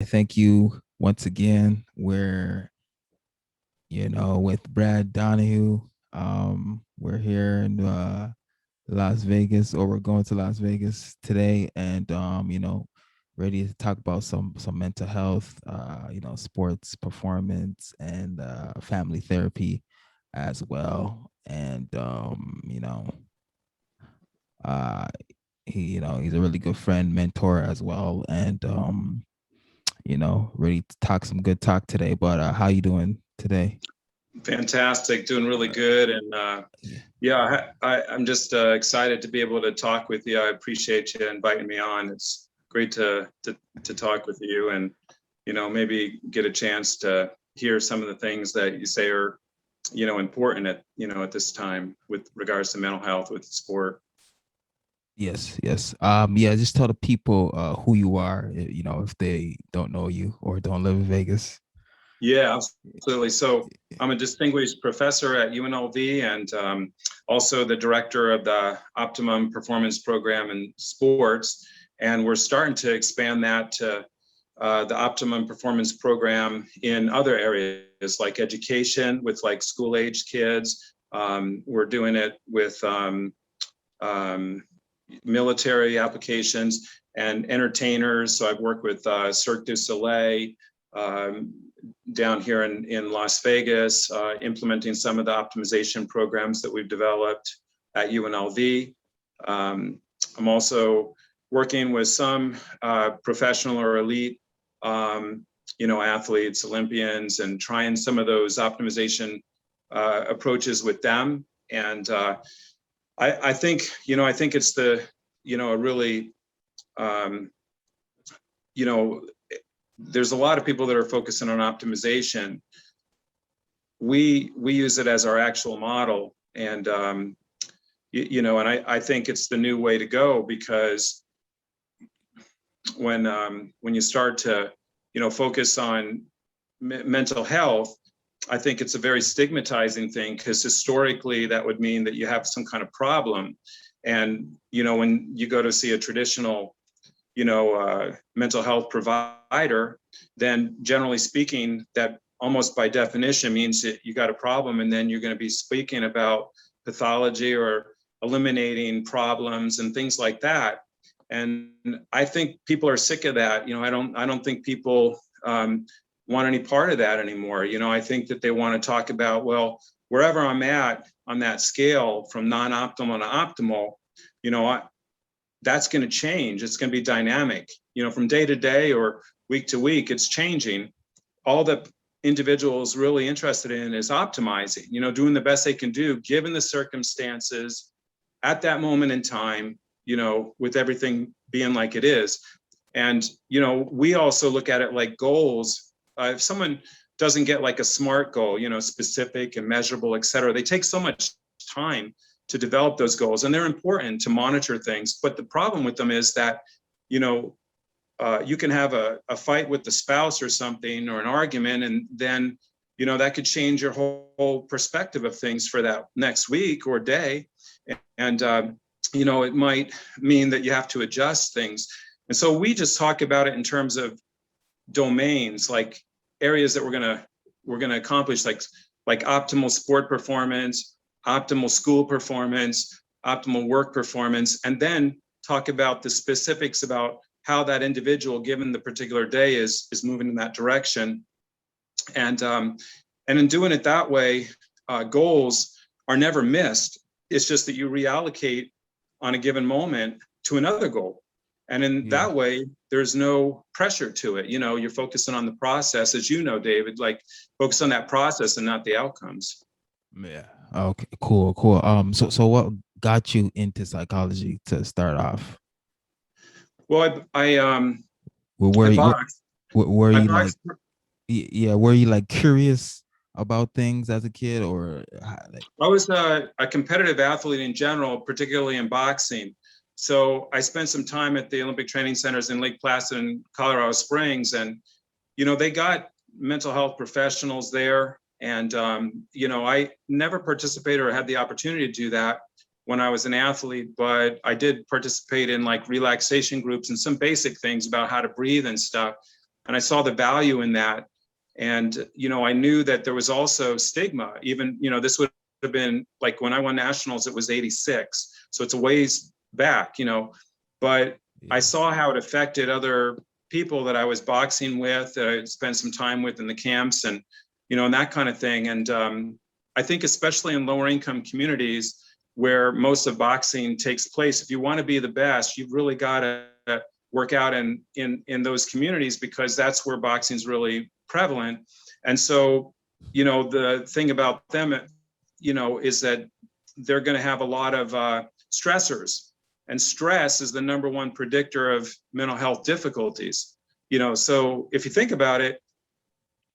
Thank you once again. We're, with Brad Donohue. We're here in Las Vegas, or we're going to Las Vegas today, and ready to talk about some mental health, sports performance, and family therapy as well. And uh, he's a really good friend, mentor as well, and ready to talk some good talk today. But how you doing today? Fantastic, doing really good, and Yeah. yeah, I'm just excited to be able to talk with you. I appreciate you inviting me on. It's great to talk with you, and maybe get a chance to hear some of the things that you say are important at this time with regards to mental health with sport. Yes, yes. Yeah, just tell the people who you are, if they don't know you or don't live in Vegas. Yeah, absolutely. So I'm a distinguished professor at UNLV and also the director of the Optimum Performance Program in sports. And we're starting to expand that to the Optimum Performance Program in other areas like education with like school age kids. We're doing it with um, military applications and entertainers. So I've worked with Cirque du Soleil, um, down here in Las Vegas, implementing some of the optimization programs that we've developed at UNLV. I'm also working with some professional or elite, athletes, Olympians, and trying some of those optimization approaches with them. And I think, I think it's a really, um, you know, there's a lot of people that are focusing on optimization. We use it as our actual model, and and I think it's the new way to go, because when you start to focus on mental health, I think it's a very stigmatizing thing, because historically that would mean that you have some kind of problem, and when you go to see a traditional mental health provider, then generally speaking, that almost by definition means that you got a problem, and then you're going to be speaking about pathology or eliminating problems and things like that. And I think people are sick of that. I don't think people want any part of that anymore. I think that they want to talk about, well, wherever I'm at on that scale from non-optimal to optimal, that's going to change. It's going to be dynamic. From day to day or week to week, it's changing. All that individuals really interested in is optimizing, doing the best they can do given the circumstances at that moment in time, with everything being like it is. And, we also look at it like goals. If someone doesn't get like a SMART goal, specific and measurable, et cetera, they take so much time to develop those goals, and they're important to monitor things. But the problem with them is that, you can have a fight with the spouse or something, or an argument, and then, that could change your whole perspective of things for that next week or day. And, it might mean that you have to adjust things. And so we just talk about it in terms of domains, like areas that we're gonna accomplish, like optimal sport performance, optimal school performance, optimal work performance, and then talk about the specifics about how that individual, given the particular day, is moving in that direction. And in doing it that way, goals are never missed. It's just that you reallocate on a given moment to another goal. And in Yeah. that way, there's no pressure to it. You're focusing on the process, as David, like focus on that process and not the outcomes. Yeah. Okay. Cool. Cool. So what got you into psychology to start off? Well, Were I were you, boxed. were I you like, boxed. yeah? Were you like curious about things as a kid, or like? I was a competitive athlete in general, particularly in boxing. So I spent some time at the Olympic training centers in Lake Placid and Colorado Springs, and they got mental health professionals there. And I never participated or had the opportunity to do that when I was an athlete, but I did participate in like relaxation groups and some basic things about how to breathe and stuff. and I saw the value in that. And, I knew that there was also stigma, even, this would have been like when I won nationals, it was 86. So it's a ways back, but I saw how it affected other people that I was boxing with, that I spent some time with in the camps, and, and that kind of thing. And I think especially in lower income communities where most of boxing takes place, if you want to be the best, you've really got to work out in those communities, because that's where boxing is really prevalent. And so, the thing about them, is that they're going to have a lot of stressors, and stress is the number one predictor of mental health difficulties. So if you think about it,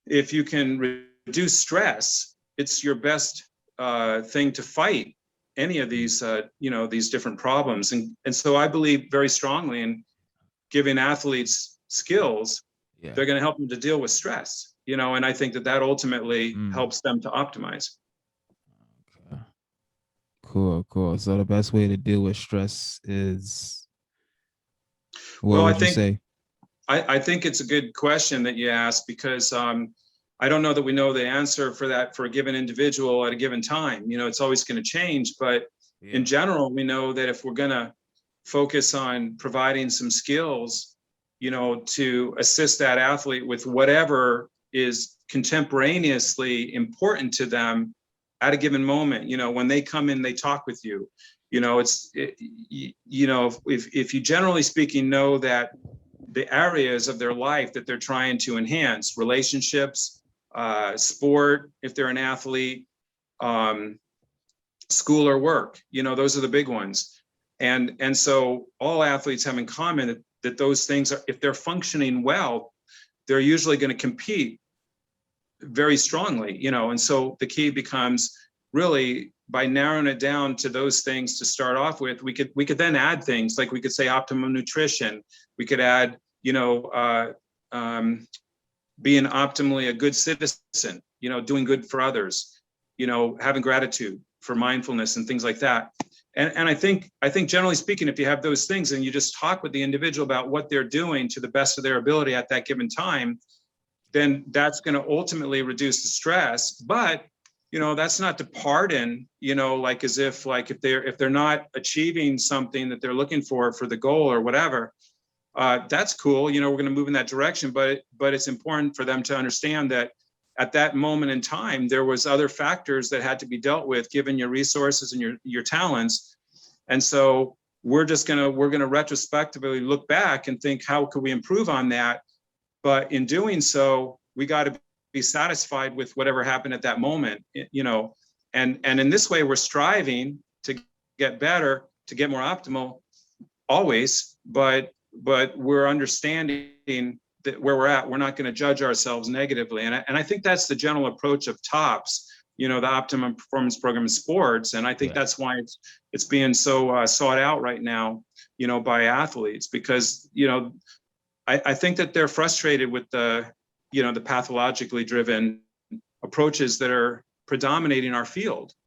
if you can reduce stress, it's your best thing to fight any of these, these different problems. And so I believe very strongly in giving athletes skills. They're going to help them to deal with stress, and I think that ultimately helps them to optimize. Okay. Cool. So the best way to deal with stress is, what Well, would you say? I think it's a good question that you asked, because I don't know that we know the answer for that for a given individual at a given time. It's always going to change, but in general, we know that if we're going to focus on providing some skills, to assist that athlete with whatever is contemporaneously important to them at a given moment. When they come in, they talk with you. If you generally speaking know that the areas of their life that they're trying to enhance, relationships, sport, if they're an athlete, school or work, those are the big ones. And so all athletes have in common that those things are, if they're functioning well, they're usually going to compete very strongly, and so the key becomes really by narrowing it down to those things to start off with. We could then add things like, we could say optimum nutrition. We could add, being optimally a good citizen, doing good for others, having gratitude, for mindfulness and things like that. And I think generally speaking, if you have those things and you just talk with the individual about what they're doing to the best of their ability at that given time, then that's going to ultimately reduce the stress. But that's not to pardon, like as if if they're not achieving something that they're looking for the goal or whatever, that's cool. We're going to move in that direction, but it's important for them to understand that at that moment in time, there was other factors that had to be dealt with given your resources and your talents. And so we're going to retrospectively look back and think, how could we improve on that? But in doing so, we got to be satisfied with whatever happened at that moment, and in this way, we're striving to get better, to get more optimal always, but we're understanding that where we're at, we're not going to judge ourselves negatively. And I think that's the general approach of TOPS, the Optimum Performance Program in sports. And I think that's why it's being so sought out right now, by athletes, because, I think that they're frustrated with the pathologically driven approaches that are predominating our field.